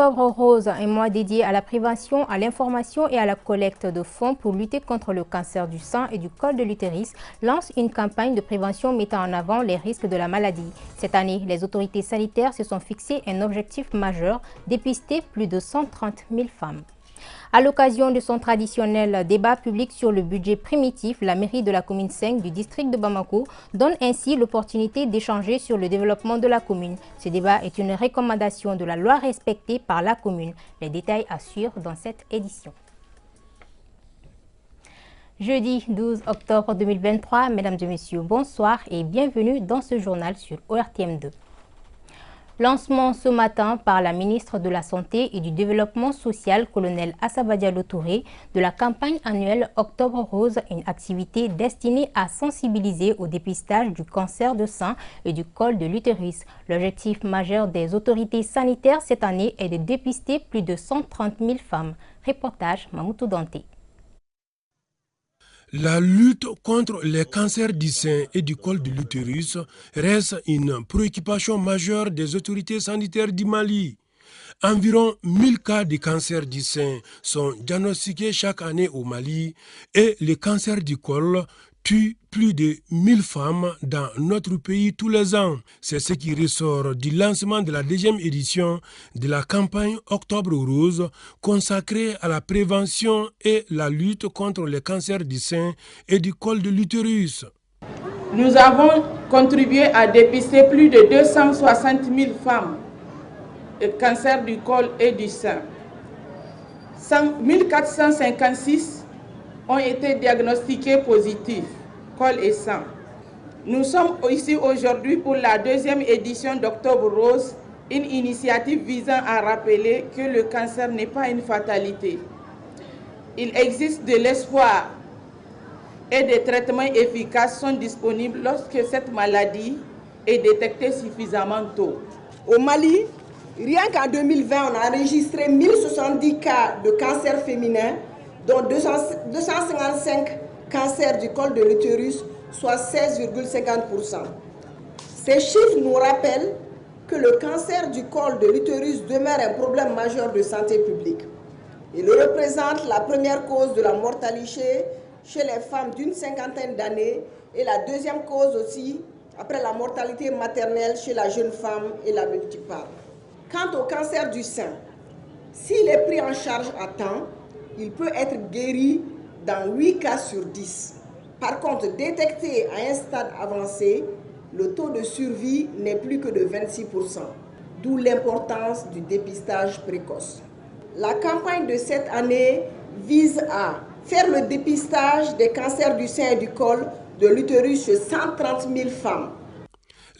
Octobre Rose, un mois dédié à la prévention, à l'information et à la collecte de fonds pour lutter contre le cancer du sein et du col de l'utérus, lance une campagne de prévention mettant en avant les risques de la maladie. Cette année, les autorités sanitaires se sont fixé un objectif majeur, dépister plus de 130 000 femmes. À l'occasion de son traditionnel débat public sur le budget primitif, la mairie de la commune 5 du district de Bamako donne ainsi l'opportunité d'échanger sur le développement de la commune. Ce débat est une recommandation de la loi respectée par la commune. Les détails à suivre dans cette édition. Jeudi 12 octobre 2023, mesdames et messieurs, bonsoir et bienvenue dans ce journal sur ORTM2. Lancement ce matin par la ministre de la Santé et du Développement social, colonel Assaba Diallo Touré, de la campagne annuelle Octobre Rose, une activité destinée à sensibiliser au dépistage du cancer de sein et du col de l'utérus. L'objectif majeur des autorités sanitaires cette année est de dépister plus de 130 000 femmes. Reportage Mamoutou Danté. La lutte contre les cancers du sein et du col de l'utérus reste une préoccupation majeure des autorités sanitaires du Mali. Environ 1000 cas de cancer du sein sont diagnostiqués chaque année au Mali et le cancer du col tue plus de 1000 femmes dans notre pays tous les ans. C'est ce qui ressort du lancement de la deuxième édition de la campagne Octobre Rose consacrée à la prévention et la lutte contre les cancers du sein et du col de l'utérus. Nous avons contribué à dépister plus de 260 000 femmes de cancer du col et du sein. 1456 ont été diagnostiqués positifs, col et sein. Nous sommes ici aujourd'hui pour la deuxième édition d'Octobre Rose, une initiative visant à rappeler que le cancer n'est pas une fatalité. Il existe de l'espoir et des traitements efficaces sont disponibles lorsque cette maladie est détectée suffisamment tôt. Au Mali, rien qu'en 2020, on a enregistré 1070 cas de cancer féminin, dont 255 cancers du col de l'utérus, soit 16,50%. Ces chiffres nous rappellent que le cancer du col de l'utérus demeure un problème majeur de santé publique. Il représente la première cause de la mortalité chez les femmes d'une cinquantaine d'années et la deuxième cause aussi après la mortalité maternelle chez la jeune femme et la multiparte. Quant au cancer du sein, s'il est pris en charge à temps, il peut être guéri dans 8 cas sur 10. Par contre, détecté à un stade avancé, le taux de survie n'est plus que de 26%, d'où l'importance du dépistage précoce. La campagne de cette année vise à faire le dépistage des cancers du sein et du col de l'utérus chez 130 000 femmes.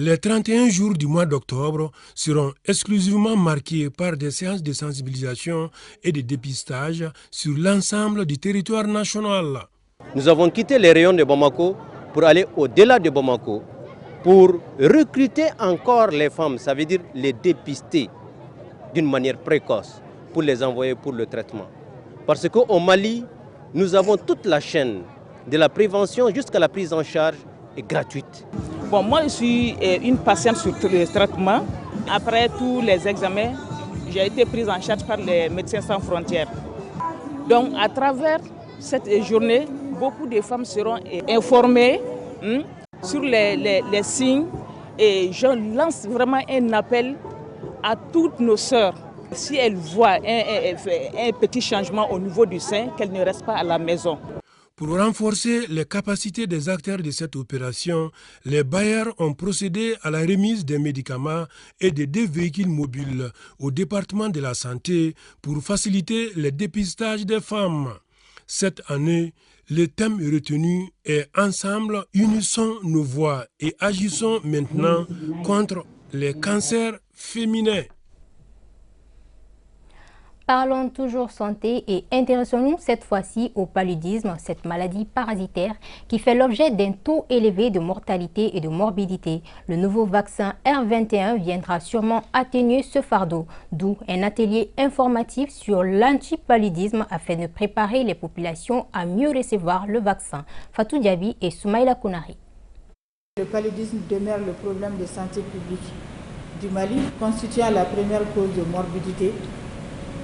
Les 31 jours du mois d'octobre seront exclusivement marqués par des séances de sensibilisation et de dépistage sur l'ensemble du territoire national. Nous avons quitté les rayons de Bamako pour aller au-delà de Bamako, pour recruter encore les femmes, ça veut dire les dépister d'une manière précoce, pour les envoyer pour le traitement. Parce qu'au Mali, nous avons toute la chaîne, de la prévention jusqu'à la prise en charge est gratuite. Bon, moi, je suis une patiente sur le traitement. Après tous les examens, j'ai été prise en charge par les Médecins sans frontières. Donc, à travers cette journée, beaucoup de femmes seront informées sur les signes. Et je lance vraiment un appel à toutes nos sœurs. Si elles voient un petit changement au niveau du sein, qu'elles ne restent pas à la maison. Pour renforcer les capacités des acteurs de cette opération, les bailleurs ont procédé à la remise des médicaments et de 2 véhicules mobiles au département de la santé pour faciliter le dépistage des femmes. Cette année, le thème retenu est « Ensemble, unissons nos voix et agissons maintenant contre les cancers féminins ». Parlons toujours santé et intéressons-nous cette fois-ci au paludisme, cette maladie parasitaire qui fait l'objet d'un taux élevé de mortalité et de morbidité. Le nouveau vaccin R21 viendra sûrement atténuer ce fardeau, d'où un atelier informatif sur l'antipaludisme afin de préparer les populations à mieux recevoir le vaccin. Fatou Diaby et Soumaïla Kounari. Le paludisme demeure le problème de santé publique du Mali, constituant la première cause de morbidité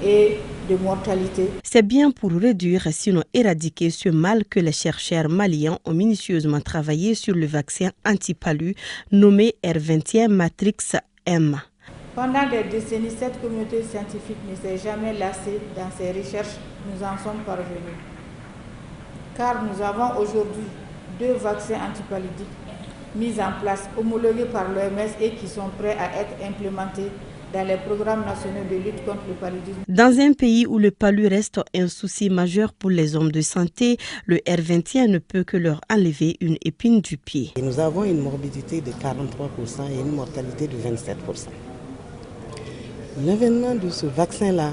et de mortalité. C'est bien pour réduire, sinon éradiquer ce mal que les chercheurs maliens ont minutieusement travaillé sur le vaccin anti-palu nommé R21 Matrix M. Pendant des décennies, cette communauté scientifique ne s'est jamais lassée dans ses recherches. Nous en sommes parvenus. Car nous avons aujourd'hui 2 vaccins antipaludiques mis en place, homologués par l'OMS et qui sont prêts à être implémentés dans les programmes nationaux de lutte contre le paludisme. Dans un pays où le palu reste un souci majeur pour les hommes de santé, le R21 ne peut que leur enlever une épine du pied. Et nous avons une morbidité de 43% et une mortalité de 27%. L'avènement de ce vaccin-là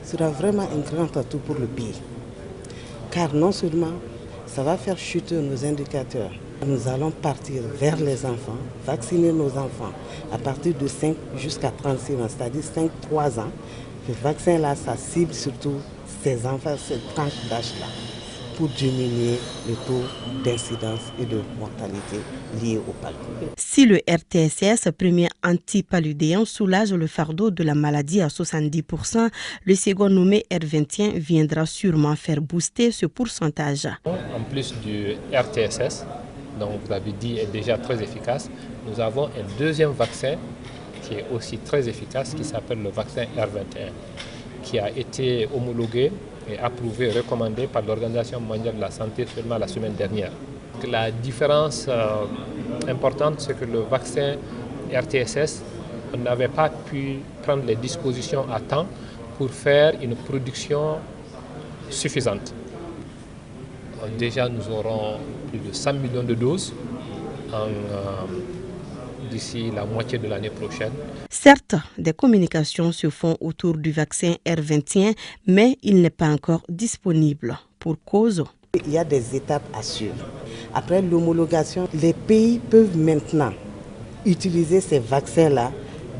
sera vraiment un grand atout pour le pays. Car non seulement ça va faire chuter nos indicateurs, nous allons partir vers les enfants, vacciner nos enfants à partir de 5 jusqu'à 36 ans, c'est-à-dire 5-3 ans. Ce vaccin-là, ça cible surtout ces enfants, cette tranche d'âge-là, pour diminuer le taux d'incidence et de mortalité liés au palu. Si le RTSS, premier antipaludéen, soulage le fardeau de la maladie à 70%, le second nommé R21 viendra sûrement faire booster ce pourcentage. En plus du RTSS, donc vous l'avez dit, est déjà très efficace, nous avons un deuxième vaccin qui est aussi très efficace, qui s'appelle le vaccin R21, qui a été homologué et approuvé, recommandé par l'Organisation mondiale de la santé seulement la semaine dernière. La différence importante, c'est que le vaccin RTSS, on n'avait pas pu prendre les dispositions à temps pour faire une production suffisante. Déjà, nous aurons plus de 100 millions de doses d'ici la moitié de l'année prochaine. Certes, des communications se font autour du vaccin R21, mais il n'est pas encore disponible. Pour cause, il y a des étapes à suivre. Après l'homologation, les pays peuvent maintenant utiliser ces vaccins-là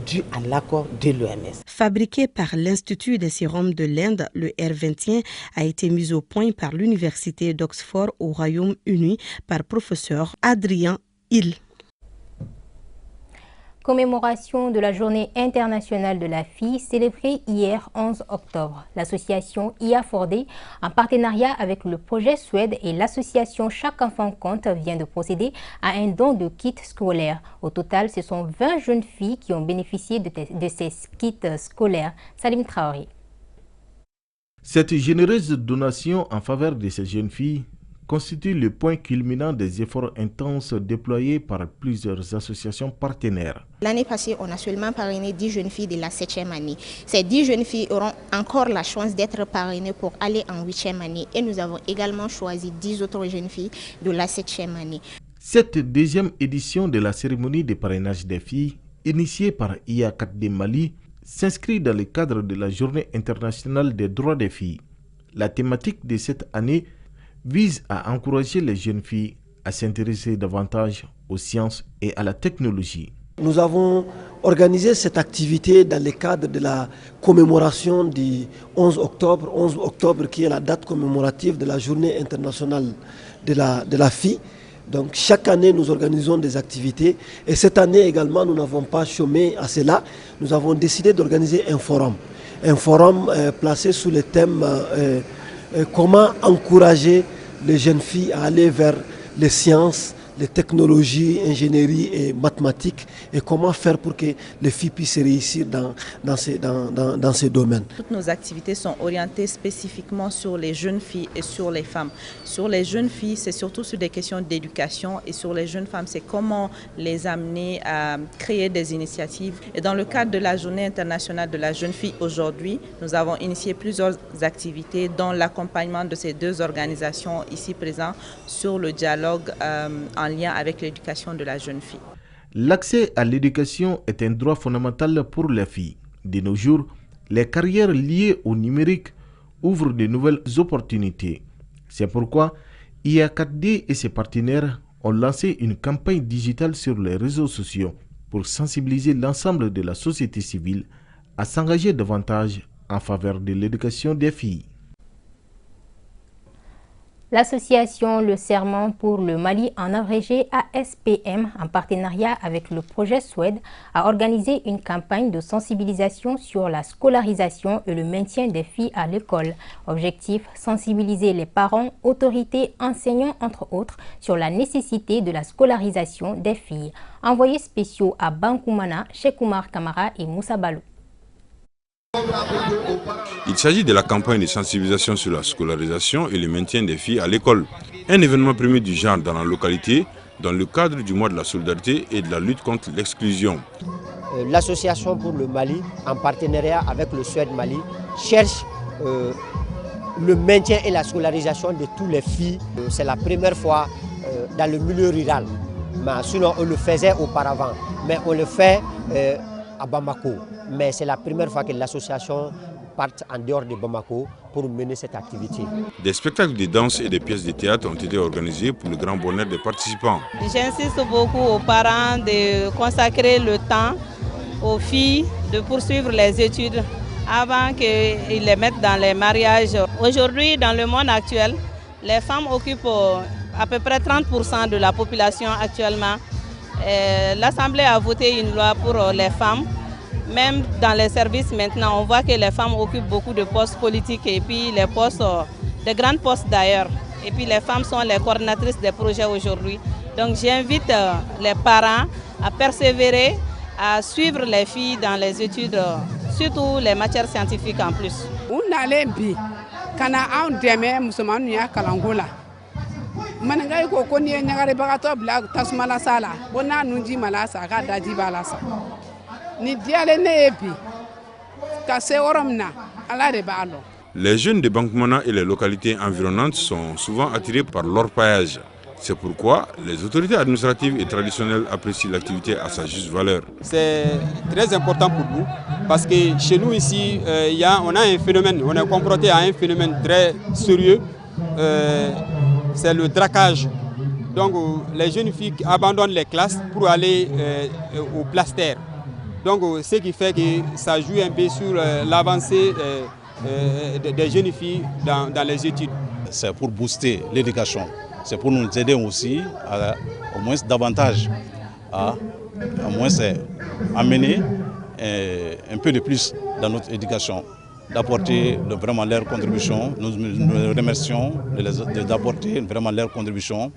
dû à l'accord de l'OMS. Fabriqué par l'Institut des sérums de l'Inde, le R21 a été mis au point par l'Université d'Oxford au Royaume-Uni par professeur Adrien Hill. Commémoration de la Journée internationale de la fille célébrée hier 11 octobre. L'association IA Fordé, en partenariat avec le projet Suède et l'association Chaque enfant compte, vient de procéder à un don de kits scolaires. Au total, ce sont 20 jeunes filles qui ont bénéficié de ces kits scolaires. Salim Traoré. Cette généreuse donation en faveur de ces jeunes filles constitue le point culminant des efforts intenses déployés par plusieurs associations partenaires. L'année passée, on a seulement parrainé 10 jeunes filles de la 7e année. Ces 10 jeunes filles auront encore la chance d'être parrainées pour aller en 8e année. Et nous avons également choisi 10 autres jeunes filles de la 7e année. Cette deuxième édition de la cérémonie de parrainage des filles, initiée par IA4D Mali, s'inscrit dans le cadre de la Journée internationale des droits des filles. La thématique de cette année vise à encourager les jeunes filles à s'intéresser davantage aux sciences et à la technologie. Nous avons organisé cette activité dans le cadre de la commémoration du 11 octobre qui est la date commémorative de la Journée internationale de la fille. Donc chaque année, nous organisons des activités et cette année également, nous n'avons pas chômé à cela. Nous avons décidé d'organiser un forum placé sous le thème comment encourager les jeunes filles à aller vers les sciences, les technologies, ingénierie et mathématiques et comment faire pour que les filles puissent réussir dans ces domaines. Toutes nos activités sont orientées spécifiquement sur les jeunes filles et sur les femmes. Sur les jeunes filles, c'est surtout sur des questions d'éducation et sur les jeunes femmes, c'est comment les amener à créer des initiatives. Et dans le cadre de la Journée internationale de la jeune fille aujourd'hui, nous avons initié plusieurs activités dont l'accompagnement de ces deux organisations ici présentes sur le dialogue en lien avec l'éducation de la jeune fille. L'accès à l'éducation est un droit fondamental pour les filles. De nos jours, les carrières liées au numérique ouvrent de nouvelles opportunités. C'est pourquoi IA4D et ses partenaires ont lancé une campagne digitale sur les réseaux sociaux pour sensibiliser l'ensemble de la société civile à s'engager davantage en faveur de l'éducation des filles. L'association Le Serment pour le Mali, en abrégé ASPM, en partenariat avec le projet Suède, a organisé une campagne de sensibilisation sur la scolarisation et le maintien des filles à l'école. Objectif, sensibiliser les parents, autorités, enseignants, entre autres, sur la nécessité de la scolarisation des filles. Envoyés spéciaux à Bankoumana, Cheikh Oumar Kamara et Moussa Balou. Il s'agit de la campagne de sensibilisation sur la scolarisation et le maintien des filles à l'école. Un événement premier du genre dans la localité, dans le cadre du mois de la solidarité et de la lutte contre l'exclusion. L'association pour le Mali, en partenariat avec le Suède Mali, cherche le maintien et la scolarisation de toutes les filles. C'est la première fois dans le milieu rural. Mais sinon, on le faisait auparavant, mais on le fait à Bamako. Mais c'est la première fois que l'association part en dehors de Bamako pour mener cette activité. Des spectacles de danse et des pièces de théâtre ont été organisés pour le grand bonheur des participants. J'insiste beaucoup aux parents de consacrer le temps aux filles de poursuivre les études avant qu'ils les mettent dans les mariages. Aujourd'hui, dans le monde actuel, les femmes occupent à peu près 30% de la population actuellement. L'Assemblée a voté une loi pour les femmes. Même dans les services maintenant, on voit que les femmes occupent beaucoup de postes politiques et puis les postes, de grands postes d'ailleurs. Et puis les femmes sont les coordinatrices des projets aujourd'hui. Donc j'invite les parents à persévérer, à suivre les filles dans les études, surtout les matières scientifiques en plus. Les jeunes de Bankoumana et les localités environnantes sont souvent attirés par l'orpaillage. C'est pourquoi les autorités administratives et traditionnelles apprécient l'activité à sa juste valeur. C'est très important pour nous parce que chez nous ici, on a un phénomène, on est confronté à un phénomène très sérieux, c'est le draquage. Donc les jeunes filles abandonnent les classes pour aller au plaster. Donc ce qui fait que ça joue un peu sur l'avancée des jeunes filles dans les études. C'est pour booster l'éducation. C'est pour nous aider aussi à au moins davantage à au moins amener un peu de plus dans notre éducation, d'apporter vraiment leur contribution. Nous remercions d'apporter vraiment leur contribution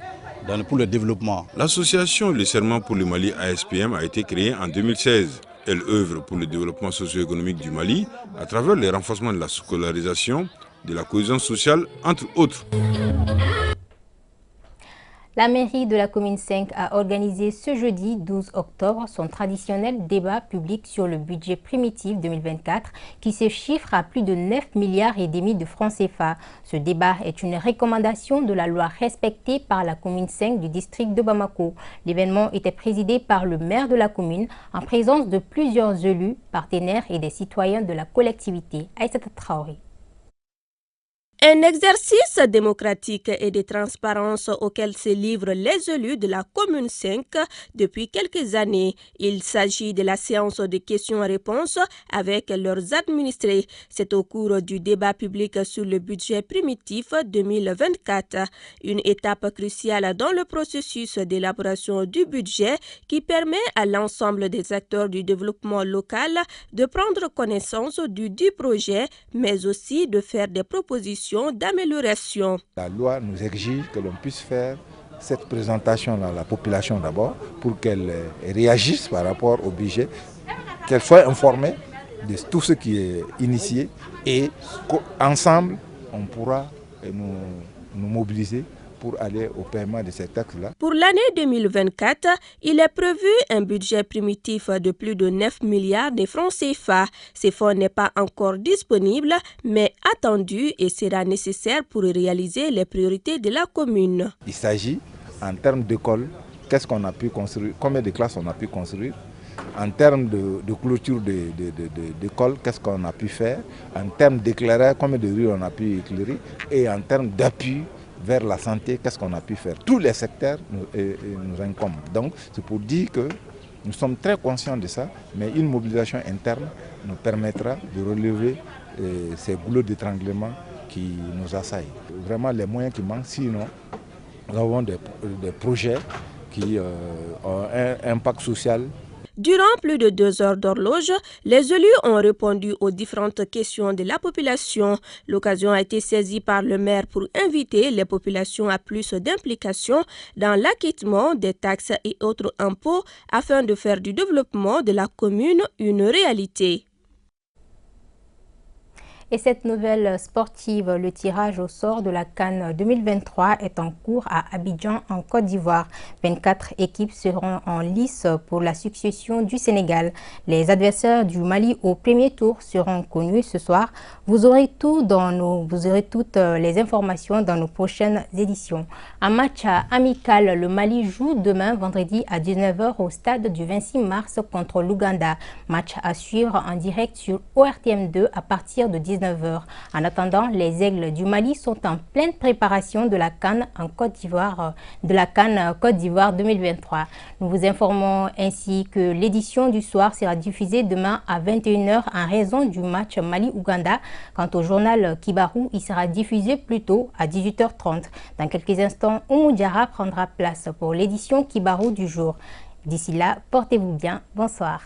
pour le développement. L'association Le Serment pour le Mali ASPM a été créée en 2016. Elle œuvre pour le développement socio-économique du Mali à travers le renforcement de la scolarisation, de la cohésion sociale, entre autres. La mairie de la commune 5 a organisé ce jeudi 12 octobre son traditionnel débat public sur le budget primitif 2024 qui se chiffre à plus de 9 milliards et demi de francs CFA. Ce débat est une recommandation de la loi respectée par la commune 5 du district de Bamako. L'événement était présidé par le maire de la commune en présence de plusieurs élus, partenaires et des citoyens de la collectivité. Aïssata Traoré. Un exercice démocratique et de transparence auquel se livrent les élus de la commune 5 depuis quelques années. Il s'agit de la séance de questions-réponses avec leurs administrés. C'est au cours du débat public sur le budget primitif 2024. Une étape cruciale dans le processus d'élaboration du budget qui permet à l'ensemble des acteurs du développement local de prendre connaissance du projet, mais aussi de faire des propositions d'amélioration. La loi nous exige que l'on puisse faire cette présentation à la population d'abord pour qu'elle réagisse par rapport au budget, qu'elle soit informée de tout ce qui est initié et qu'ensemble on pourra nous mobiliser pour aller au paiement de ces taxes-là. Pour l'année 2024, il est prévu un budget primitif de plus de 9 milliards de francs CFA. Ce fonds n'est pas encore disponible, mais attendu et sera nécessaire pour réaliser les priorités de la commune. Il s'agit, en termes d'école, qu'est-ce qu'on a pu construire, combien de classes on a pu construire, en termes de clôture d'école, qu'est-ce qu'on a pu faire, en termes d'éclairage, combien de rues on a pu éclairer, et en termes d'appui vers la santé, qu'est-ce qu'on a pu faire. Tous les secteurs nous incombent. Donc c'est pour dire que nous sommes très conscients de ça, mais une mobilisation interne nous permettra de relever ces goulots d'étranglement qui nous assaillent. Vraiment les moyens qui manquent, sinon nous avons des projets qui ont un impact social. Durant plus de 2 heures d'horloge, les élus ont répondu aux différentes questions de la population. L'occasion a été saisie par le maire pour inviter les populations à plus d'implication dans l'acquittement des taxes et autres impôts afin de faire du développement de la commune une réalité. Et cette nouvelle sportive, le tirage au sort de la CAN 2023 est en cours à Abidjan, en Côte d'Ivoire. 24 équipes seront en lice pour la succession du Sénégal. Les adversaires du Mali au premier tour seront connus ce soir. Vous aurez toutes les informations dans nos prochaines éditions. Un match amical, le Mali joue demain vendredi à 19 h au stade du 26 mars contre l'Ouganda. Match à suivre en direct sur ORTM2 à partir de 19 h. En attendant, les Aigles du Mali sont en pleine préparation de la CAN Côte d'Ivoire 2023. Nous vous informons ainsi que l'édition du soir sera diffusée demain à 21 h en raison du match Mali-Ouganda. Quant au journal Kibarou, il sera diffusé plus tôt à 18 h 30. Dans quelques instants, Oumou Diarra prendra place pour l'édition Kibarou du jour. D'ici là, portez-vous bien. Bonsoir.